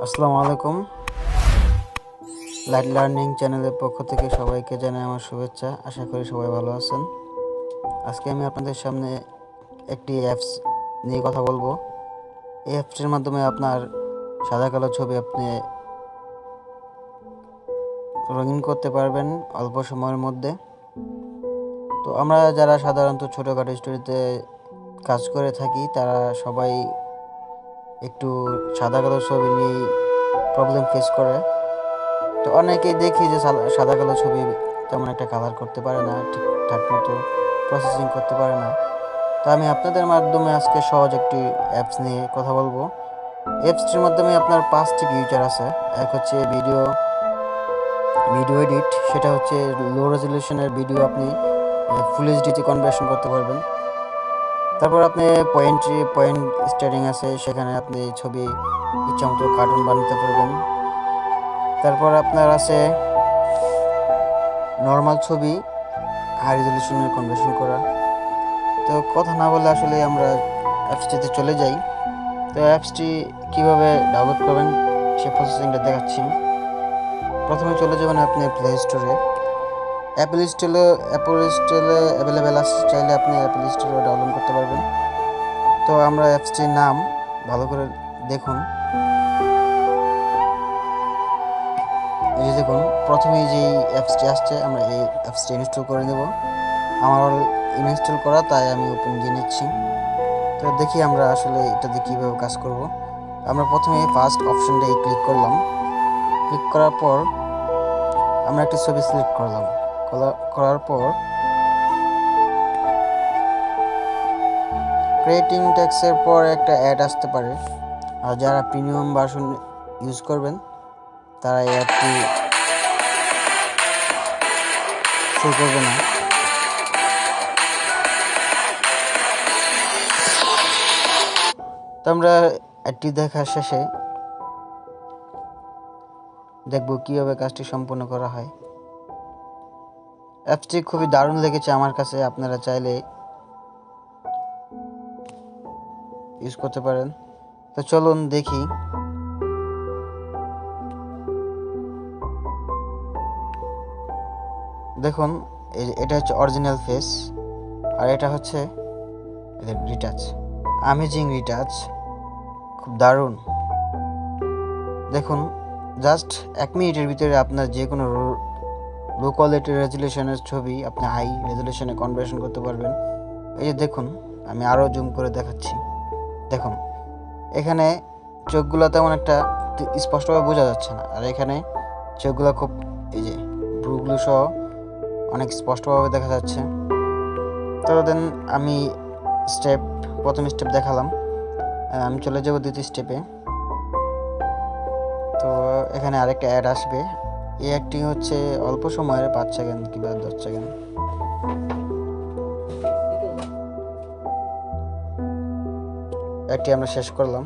আসসালামু আলাইকুম। Light learning চ্যানেলের পক্ষ থেকে সবাইকে জানাই আমার শুভেচ্ছা। আশা করি সবাই ভালো আছেন। আজকে আমি আপনাদের সামনে একটি অ্যাপস নিয়ে কথা বলবো। এই অ্যাপসটির মাধ্যমে আপনার সাদা কালো ছবি আপনি রঙিন করতে পারবেন অল্প সময়ের মধ্যে। তো আমরা যারা সাধারণত ছোটোখাটো স্টোরিতে কাজ করে থাকি তারা সবাই একটু সাদা কালো ছবি নিয়েই প্রবলেম ফেস করে। তো অনেকেই দেখি যে সাদা কালো ছবি তেমন একটা কালার করতে পারে না, ঠিকঠাক মতো প্রসেসিং করতে পারে না। তো আমি আপনাদের মাধ্যমে আজকে সহজ একটি অ্যাপস নিয়ে কথা বলবো। অ্যাপসটির মাধ্যমে আপনার 5টি ফিচার আছে। এক হচ্ছে ভিডিও এডিট, সেটা হচ্ছে লো রেজলিউশনের ভিডিও আপনি ফুল এইচডিতে কনভার্সন করতে পারবেন। তারপর আপনি পয়েন্ট স্টারিং আছে, সেখানে আপনি ছবি ইচ্ছামতো কার্টুন বানাতে পারবেন। তারপর আপনার আছে নর্মাল ছবি হাই রেজলিউশনে কনভার্সন করা। তো কথা না বলে আসলে আমরা অ্যাপসটিতে চলে যাই। তো অ্যাপসটি কীভাবে ডাউনলোড করবেন সে প্রসেসিংটা দেখাচ্ছি। প্রথমে চলে যাবেন আপনি প্লে স্টোরে। অ্যাপল স্টোরে অ্যাভেলেবেল আছে, চাইলে আপনি অ্যাপল স্টোরে ডাউনলোড করতে পারবেন। তো আমরা অ্যাপসটির নাম ভালো করে দেখুন। এই যে দেখুন, প্রথমেই যেই অ্যাপসটি আসছে আমরা এই অ্যাপসটি ইনস্টল করে নেব। আমার ইনস্টল করা, তাই আমি ওপেন দিয়ে নিচ্ছি। তো দেখি আমরা আসলে এটাতে কীভাবে কাজ করব। আমরা প্রথমে ফার্স্ট অপশনটাই ক্লিক করলাম। ক্লিক করার পর আমরা একটা ছবি সিলেক্ট করলাম। করার পর ক্রিয়েটিং টেক্সটের পর একটা অ্যাড আসতে পারে, আর যারা প্রিমিয়াম ভার্সন ইউজ করবেন তারা এই অ্যাডটি শো করবে না। তো আমরা অ্যাডটি দেখার শেষে দেখব কীভাবে কাজটি সম্পন্ন করা হয়। অ্যাপসটি খুবই দারুণ লেগেছে আমার কাছে, আপনারা চাইলে ইউজ করতে পারেন। তো চলুন দেখি। দেখুন, এটা হচ্ছে অরিজিনাল ফেস, আর এটা হচ্ছে রিটাচ। আমেজিং রিটাচ, খুব দারুণ। দেখুন, জাস্ট 1 মিনিটের ভিতরে আপনার যে কোনো লো কোয়ালিটি রেজলিউশনের ছবি আপনি হাই রেজলিউশনে কনভার্সন করতে পারবেন। এই যে দেখুন, আমি আরও জুম করে দেখাচ্ছি। দেখুন, এখানে চোখগুলো তেমন একটা স্পষ্টভাবে বোঝা যাচ্ছে না, আর এখানে চোখগুলো খুব, এই যে ব্রুগুলো সহ অনেক স্পষ্টভাবে দেখা যাচ্ছে। তো দেন আমি প্রথম স্টেপ দেখালাম, আমি চলে যাব দ্বিতীয় স্টেপে। তো এখানে আরেকটা অ্যাড আসবে। এই অ্যাডটি হচ্ছে অল্প সময়ের 5 সেকেন্ড কিংবা 10 সেকেন্ড। অ্যাডটি আমরা শেষ করলাম।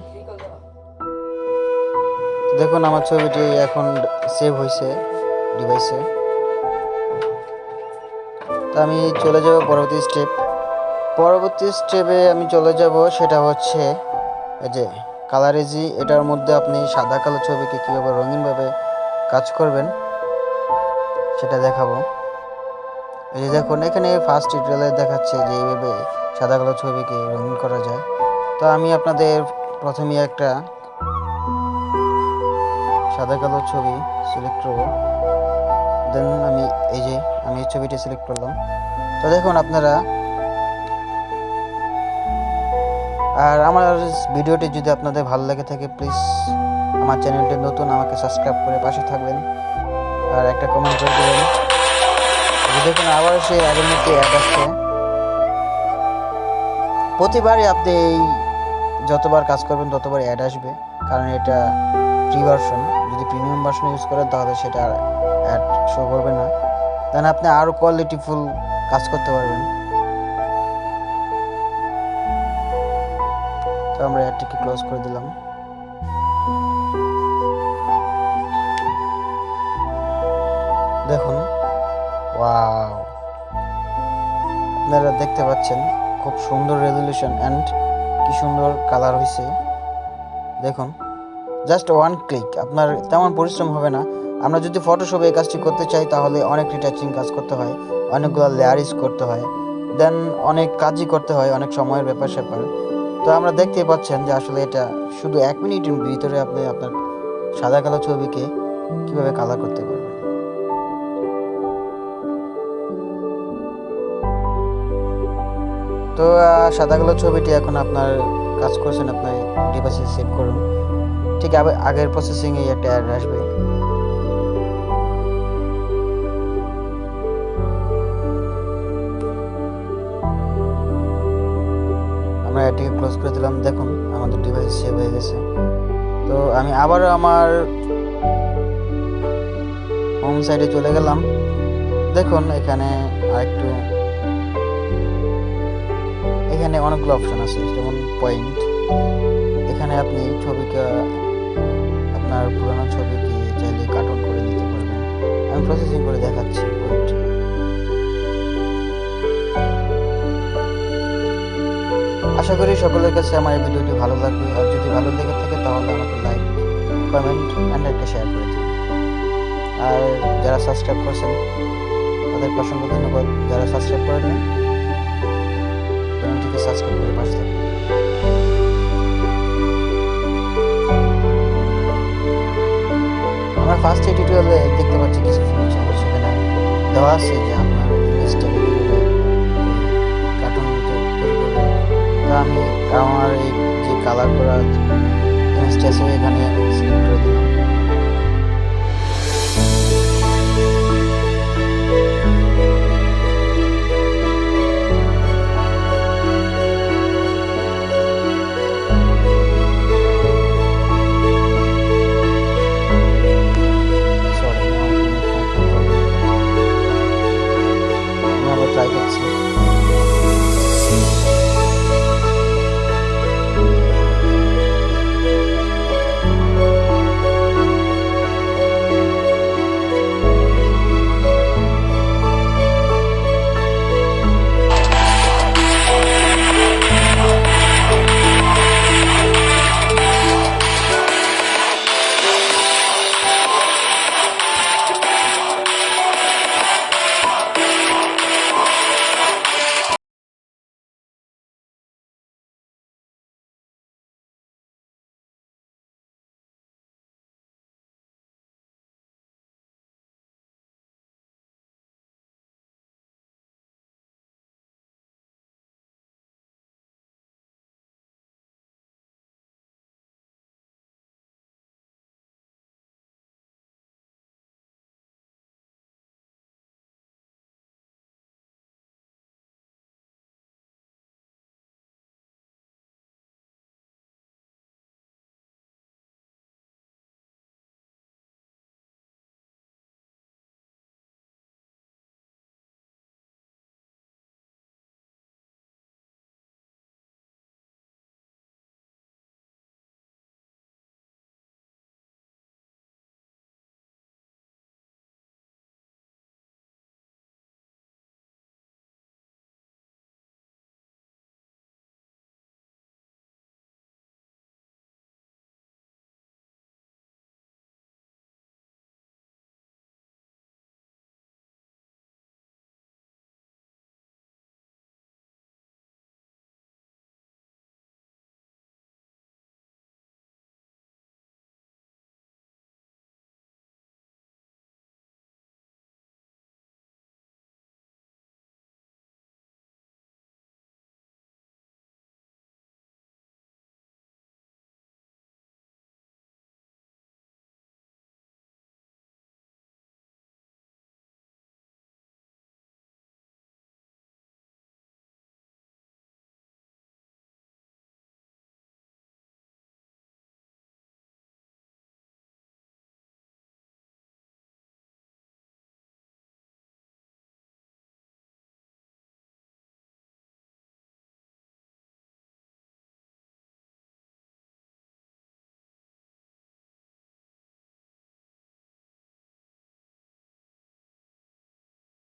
দেখুন, আমার ছবিটি এখন সেভ হয়েছে ডিভাইসে। তো আমি চলে যাব পরবর্তী স্টেপে আমি চলে যাব, সেটা হচ্ছে এই যে কালারেজি। এটার মধ্যে আপনি সাদা কালো ছবিকে কীভাবে রঙিনভাবে কাজ করবেন সেটা দেখাবো। এই যে দেখুন, এখানে ফার্স্ট টিউটোরিয়ালে দেখাচ্ছে যে এইভাবে সাদা কালো ছবিকে রঙিন করা যায়। তো আমি আপনাদের প্রথমে একটা সাদা কালো ছবি সিলেক্ট করব। দেন আমি এই ছবিটি সিলেক্ট করলাম। তো দেখুন আপনারা, আর আমার ভিডিওটি যদি আপনাদের ভালো লাগে থাকে, প্লিজ আমার চ্যানেলটি নতুন, আমাকে সাবস্ক্রাইব করে পাশে থাকবেন আর একটা কমেন্ট করে দেবেন। দেখুন, আবার সেই আগের মধ্যে অ্যাড আসছে। প্রতিবারই আপনি যতবার কাজ করবেন ততবার অ্যাড আসবে, কারণ এটা ফ্রি ভার্সন। যদি প্রিমিয়াম ভার্সন ইউজ করেন তাহলে সেটা অ্যাড শো করবে না, দেন আপনি আরও কোয়ালিটিফুল কাজ করতে পারবেন। তো আমরা অ্যাডটিকে ক্লোজ করে দিলাম। দেখুন, ওয়াও, আপনারা দেখতে পাচ্ছেন খুব সুন্দর রেজলিউশন অ্যান্ড কি সুন্দর কালার হয়েছে। দেখুন, জাস্ট ওয়ান ক্লিক, আপনার তেমন পরিশ্রম হবে না। আমরা যদি ফটোশপে এই কাজটি করতে চাই তাহলে অনেক রিটাচিং কাজ করতে হয়, অনেকগুলো লেয়ার ইউজ করতে হয়, দেন অনেক কাজই করতে হয়, অনেক সময়ের ব্যাপার স্যাপার। তো আমরা দেখতেই পাচ্ছেন যে আসলে এটা শুধু 1 মিনিটের ভিতরে আপনি আপনার সাদা কালো ছবিকে কিভাবে কালার করতে পারবেন। তো সাদা কালো ছবিটি এখন আপনার কাজ করছেন, আপনার ডিভাইসে সেভ করুন। ঠিক আগের প্রসেসিংয়ে একটা অ্যাড আসবে। আমরা এটিকে ক্লোজ করে দিলাম। দেখুন আমাদের ডিভাইস সেভ হয়ে গেছে। তো আমি আবারও আমার হোম সাইটে চলে গেলাম। দেখুন এখানে আরেকটু, এখানে অনেকগুলো অপশন আছে, যেমন পয়েন্ট। এখানে আপনি ছবিকে, আপনার পুরানো ছবিকে চাইলে কার্টুন করে নিতে পারবেন। আমি প্রসেসিং করে দেখাচ্ছি, ওয়েট। আশা করি সকলের কাছে আমার এই ভিডিওটি ভালো লাগবে। আর যদি ভালো লেগে থাকে তাহলে আমাকে লাইক, কমেন্ট অ্যান্ড একটা শেয়ার করে দিন। আর যারা সাবস্ক্রাইব করছেন তাদেরকে অসংখ্য ধন্যবাদ। যারা সাবস্ক্রাইব করেন চ্যানেলটিকে সাবস্ক্রাইব করে পাশে থাকুন। আমরা ফার্স্ট টিউটোরিয়ালে দেখতে পাচ্ছি কিছু ফিচার, সেখানে দেওয়া আছে যে আপনার ইমেজটাকে কীভাবে কার্টুন তৈরি করবেন। তো আমি আমার এই যে কালার করা ইমেজটা আছে এখানে